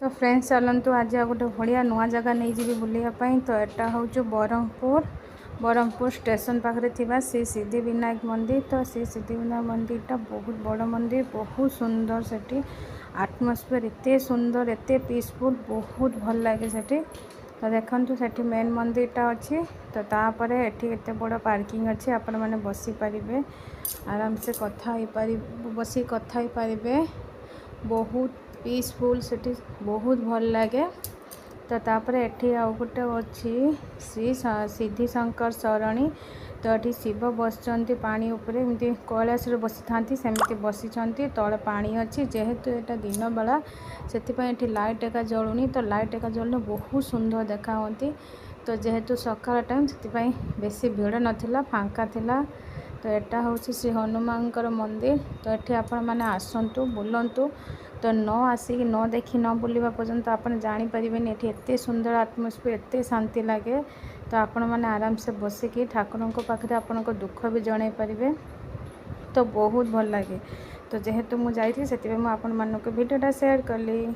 तो फ्रेंड्स चलतु आज आ गोटे बढ़िया नुआ जगह नहीं जी बुलायापाई। तो यहाँ हूँ बरहमपुर स्टेशन पाखे थिबा श्री सिद्धिविनायक मंदिर। तो श्री सिद्धिविनायक मंदिरटा बहुत बड़ मंदिर, बहुत सुंदर। सेठी आटमोस्फियर एते सुंदर, एते पीसफुल, बहुत भल लगे सेठी। तो देखो सेठी मेन मंदिरटा अच्छी। तो तापर एठी एते बड़ पार्किंग अच्छी, आपण मैंने बसी पारे आराम से कथा बसी कथा ही पारे, बहुत पीसफुल सेठी, बहुत भल लगे। तो तापर एठी आउ गोटे अच्छी श्री सिद्धि शंकर सरणी। तो ये शिव बसचंती पानी उपरे, एमती कैलाश बसी था सेमती बसी तले पानी अच्छी। जेहेतु यहाँ दिन बेला से लाइट एका जलुनी, तो लाइट एका जलने बहुत सुंदर देखा होती। तो जेहेतु सकाळ टाइम से बेसी भिड़ नाला, फांका थिला। तो यहाँ हूँ श्री हनुमान मंदिर। तो ये आपण मैंने आसतु बुलतु, तो न आसिक न देखी न बुलवा पर्यंत आप जापर ये एते सुंदर आटमोस्फियर, एते शांति लगे। तो आपण मैंने आराम से बसिकी ठाकुर पाखे आपण दुख भी जन पारे, तो बहुत भल लगे। तो जेहेतु मुझे भिडियोटा शेयर कली।